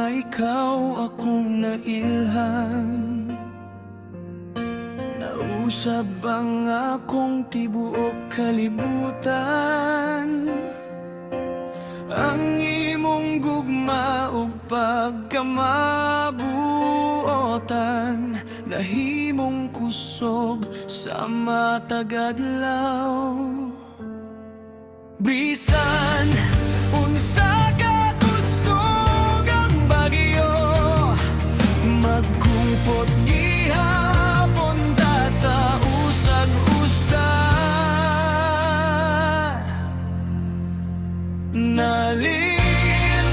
nga ikaw akong nailhan. Nausab ang akong tibuok kalibutan. Ang imong gugma ug pagkamabuotan nahimong kusog sa matag adlaw. Bisan unsa ka kusog ang bagyo, magkumpot gihapon ta sa usag-usa. Nalin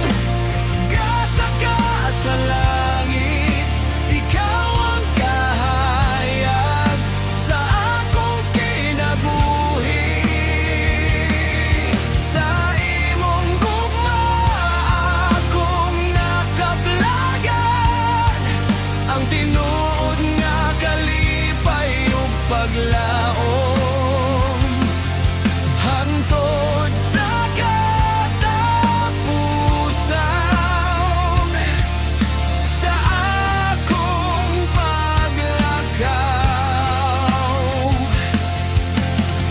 gasa ka sa langit, ikaw ang kahayag sa akong kinabuhi. Sa imong gugma akong nakablagan, ang tinuod nga kalipay ug paglaom hangtod sa katapusan sa akong paglakaw.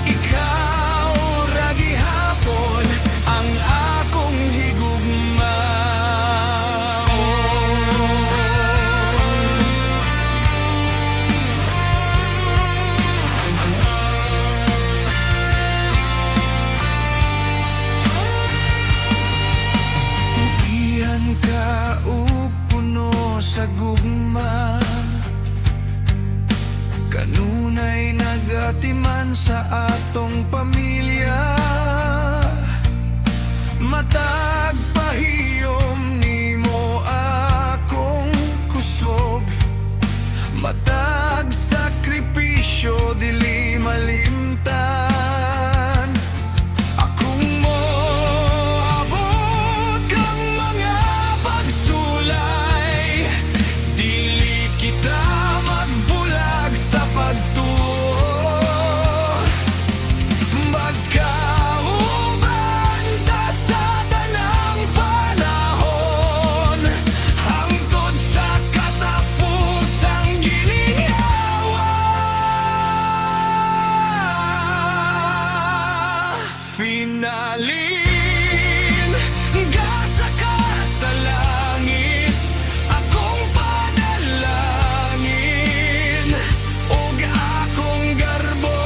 Ikaw ra gihapon ang akong higugma. Tugihan ka ug puno sa gugma, kanunay nagatiman sa atong pamilya. Matag pahiyom nimo akong kusog, matag sakripisyo dili malimtan. Akong moabot kang mga pagsulay, dili kita magbulag sa pagtuo. Magkauban ta sa tanang panahon hangtod sa katapusang ginhawa. Finalin gasa ka sa langit, akong panalangin ug akong garbo.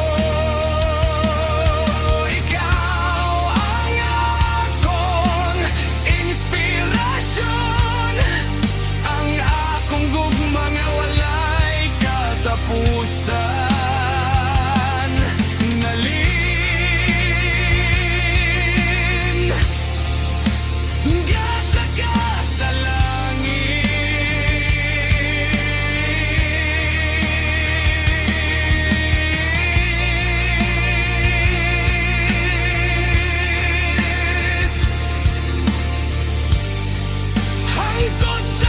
Ikaw ang akong inspirasyon, ang akong gugma nga walay katapusan. Nalin gasa ka sa langit hangtod sa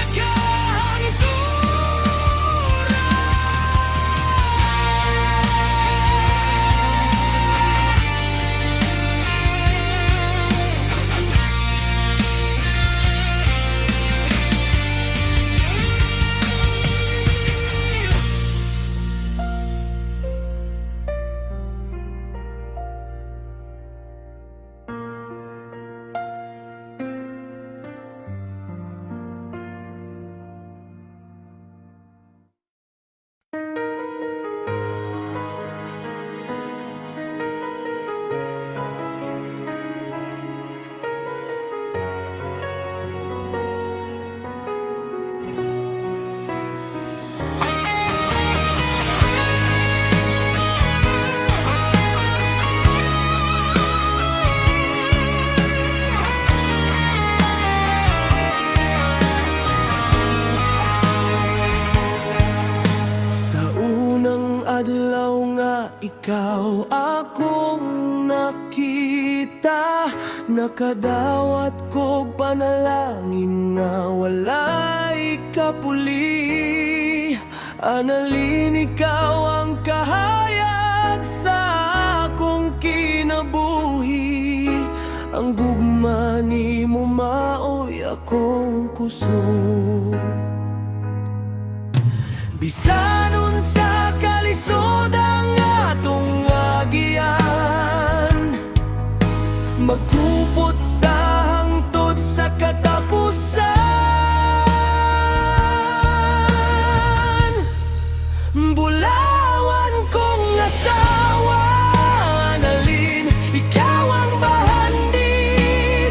adlaw nga ikaw akong nakita, nakadawat kog panalangin nga walay kapuli. Analin ikaw ang kahayag sa akong kinabuhi, ang gugma Gugmani mo maoy akong kusog. Bisanon sa kalisod ang atong agian, magkupot ta hangtod sa katapusan. Bulawan kong asawa, analin, ikaw ang bahandi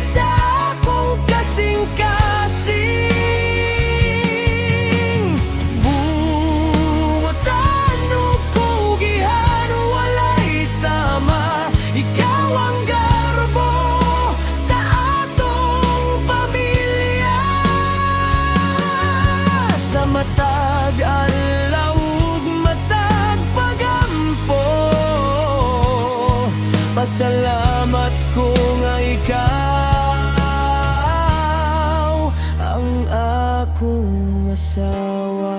sa akong kasing-kasing. Buwatan o kugihan, walay sama, ikaw ang garbo sa atong pamilya. Sa matag adlaw ug matag pagampo, pasalamat ko nga ikaw ang akong asawa.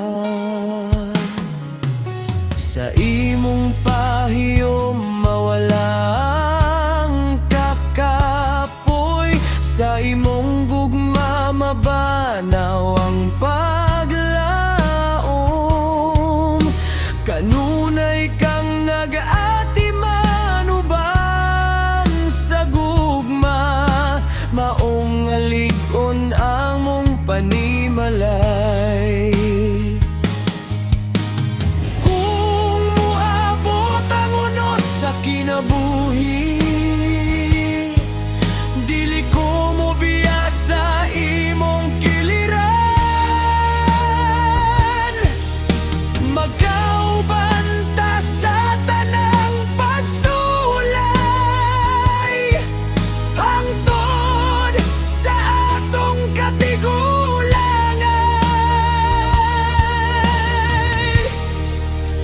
Sa imong pahiyom mawala ang kakapoy, sa imong gugma mabanaw ang paglaom. Kanunay kang nag-atiman ubang sa gugma, maong alig-on ang mong panimalay. Kung muabot ang unos sa kinabuhi, dili ko mo biya sa imong kiliran. Magkauban ta sa tanang pagsulay, hangtod sa atong katigulangan.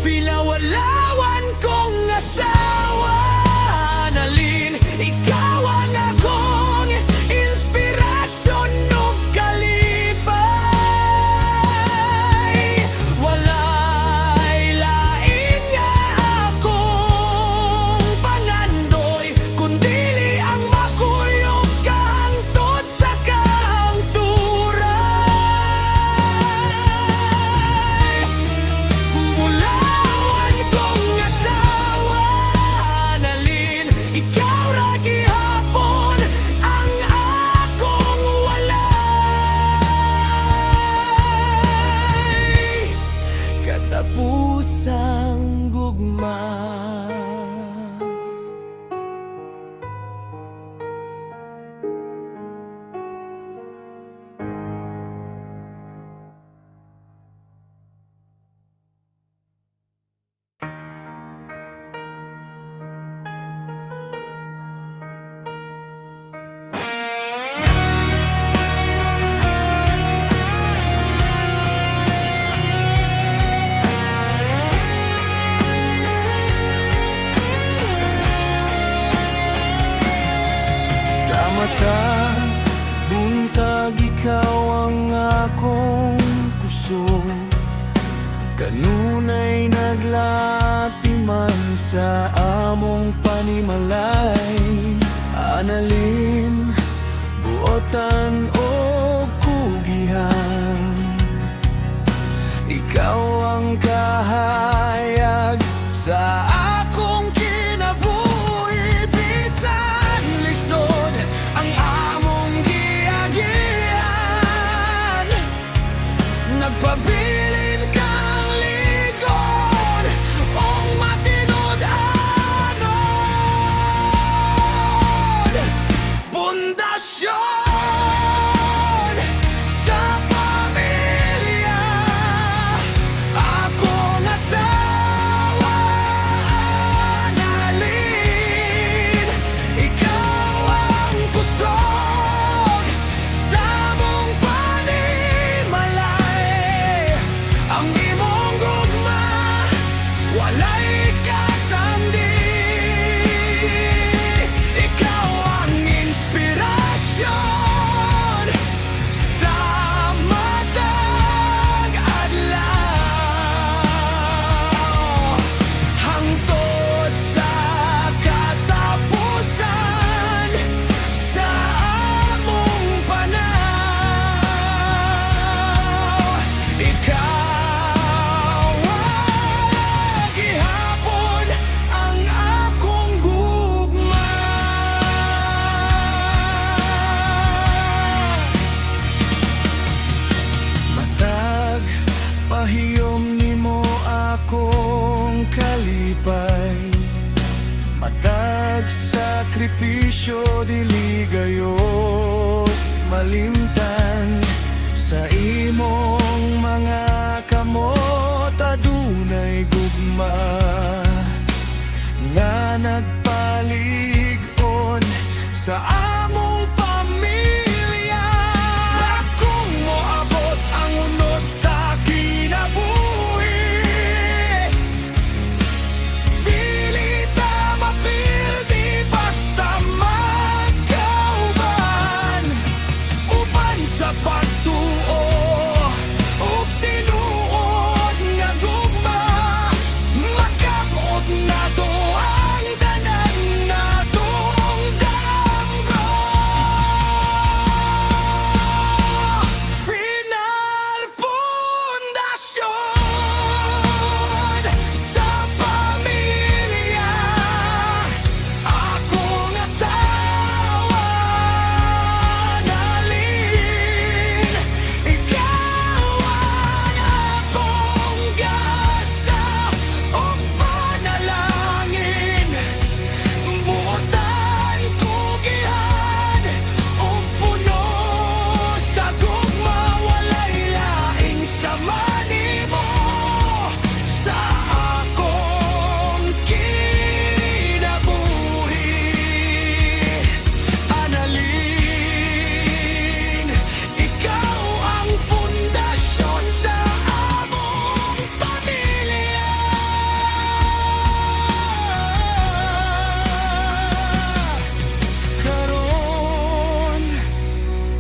Filawalawan kong asawa, analin, ikaw ang akong inspirasyon ug kalipay. Walay lain nga akong pangandoy, kundili ang makuyog ka hangtod sa kahangturan. Bulawan kong asawa, analin, ikaw ra gihapon ang akong walay. Katapusang gugma. Sa mata, buntag ikaw ang akong kusog. Kanunay naglatiman sa among panimalay. Analin, buotan o kugihan, ikaw ang kahayag sa akong kinabuhi. Bisan lisod ang among giagian, nagpabilin kang ligon ong matinud-anon. Pundasyon sa pamilya, akong asawa, kalipay. Matag sakripisyo dili gayod malimtan. Sa imong mga kamot adunay gugma nga nagpalig-on sa among pamilya. Akong moabot ang unos sa kinabuhi, dili ta mapildi basta magkauban. Uban sa pagtuo ug tinuod nga gugma, magkabuot nato ang tanan natong damgo. Final pundasyon sa pamilya, akong asawa Nalin. Ikaw ang akong gasa ug panalangin. Muotan, tugihan ug puno sa gugma, walay laing sama nimo sa akong kinabuhi. Annalyn, ikaw ang pundasyon sa among pamilya. Karon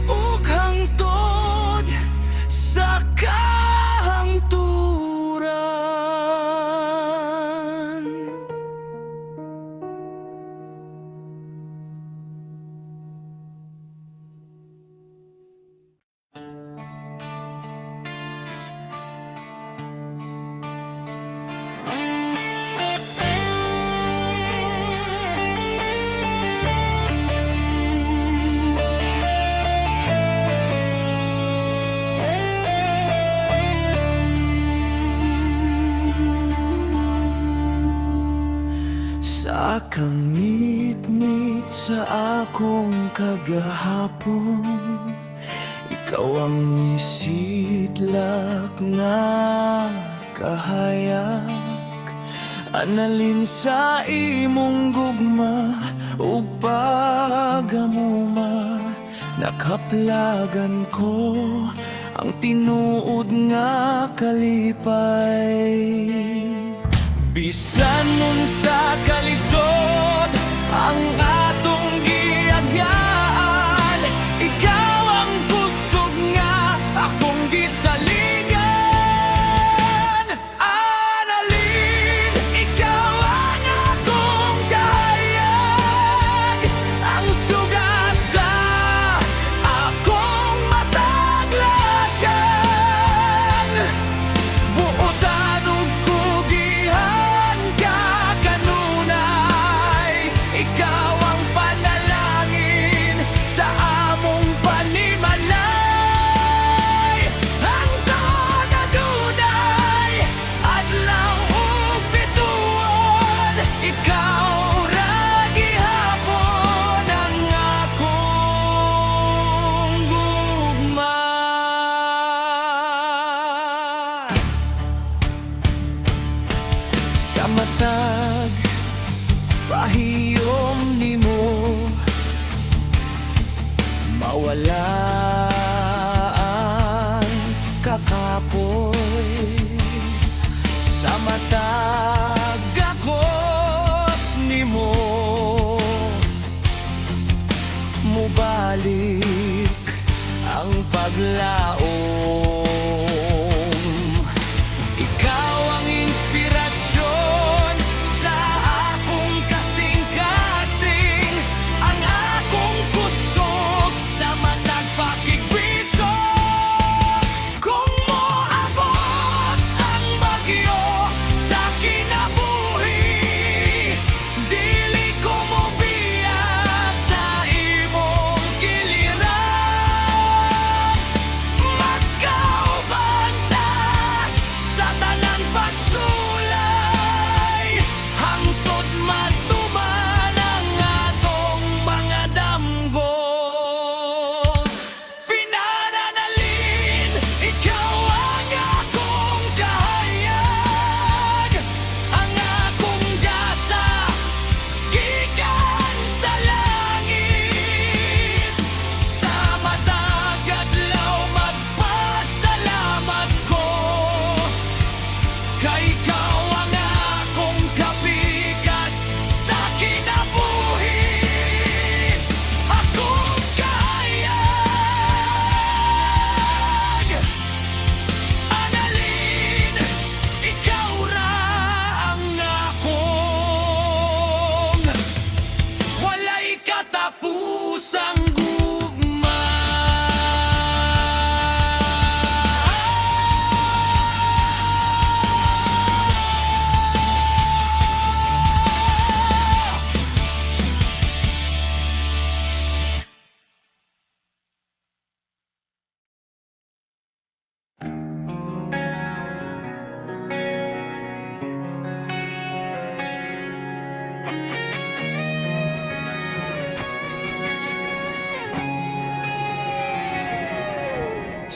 ug hangtod sa kahangturan. Sa kangit-ngit sa akong kagahapon, ikaw ang isidlak nga kahayag. Annalyn, sa imong gugma ug pagamuma, nakaplagan ko ang tinuod nga kalipay. Bisan unsa kalisod ang atong giagyaan, ikaw ang kusog nga akong gisalingan. Annalyn, ikaw ang akong kahayag, ang sugasa akong mataglakan. Buotan ug kugihan ka kanunay, ikaw ang panalangin sa among panimalay. Hangtod adunay adlaw ug bituon, ikaw ra gihapon ang akong gugma. Sa matag pahiyom nimo, mawala ang kakapoy. Sa matag gakos nimo, mubalik ang paglaom. Ikaw ang inspirasyon sa akong kasing-kasing, ang akong kusog sa matag pakigbiso. Kung moabot ang bagyo sa kinabuhi, dili ko mobiya sa imong giliran.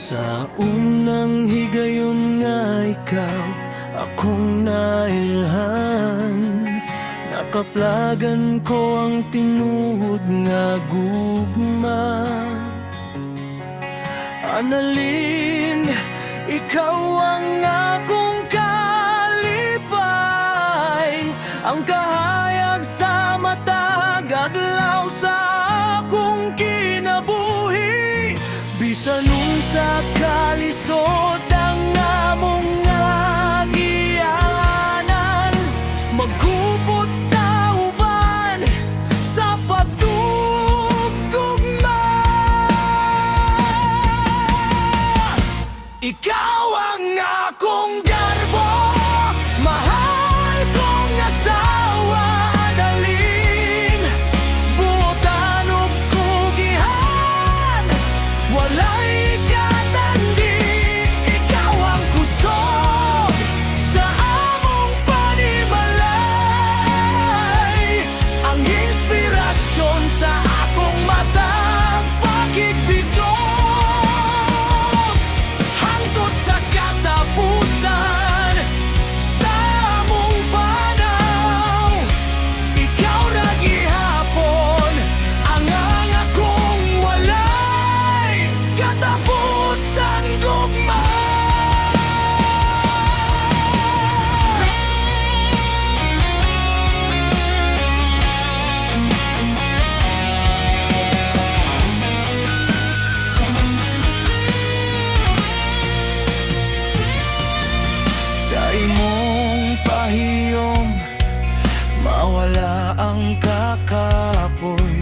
Sa unang higayon nga ikaw akong nailhan, nakaplagan ko ang tinuod nga gugma. Annalyn, ikaw ang akong kalipay, ang kahayag sa matag adlaw sa akong kinabuhi. Bisan unsa kalisod ang among nga gianan, magkupot tauban sa pagtugtugma. Ikaw ang akong garbo, mahal kong asawa, Annalyn. Buotan ug kugihan, walay katandi. Ikaw ang kusog sa among panimalay, ang inspirasyon sa akong matang pagigbiso. Hangtod sa katapusan sa among panaw, ikaw ra gihapon ang akong walay katapusan gugma. Sa imong pahiyom mawala ang kakapoy,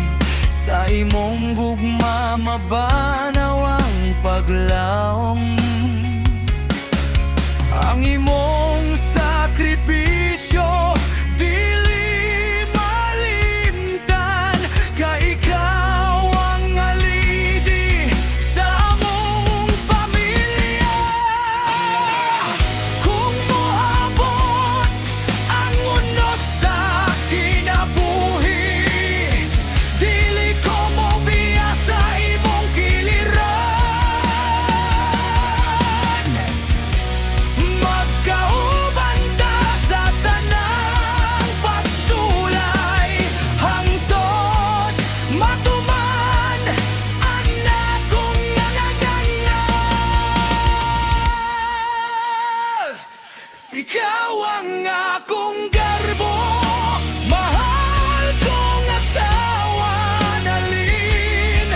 sa imong gugma mabanaw ang paglaom. Ang imong sakripisyo dili malimtan, kay ikaw ang alidi sa among pamilya. Kung moabot ang unos sa kinabuhi, dili ko mobiya sa imong kiliran. Magkauban ta sa tanang pagsulay, hangtod matuman ang akong nangangangal. Ikaw ang akong garbo, mahal kong asawa, Annalyn.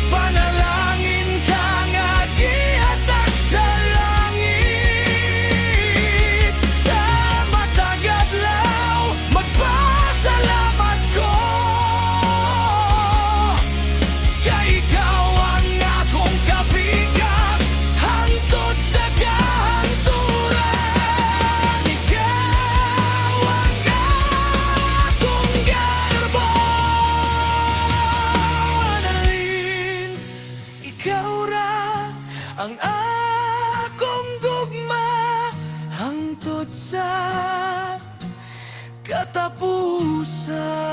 Panalangin ka nga gihatag sa langit, sa matag adlaw magpasalamat ko, kay ikaw ang akong kabigas hangtod sa kahanturan. Ikaw ang akong garbo, Annalyn. Ikaw ra ang akong gugma hangtod sa katapusan.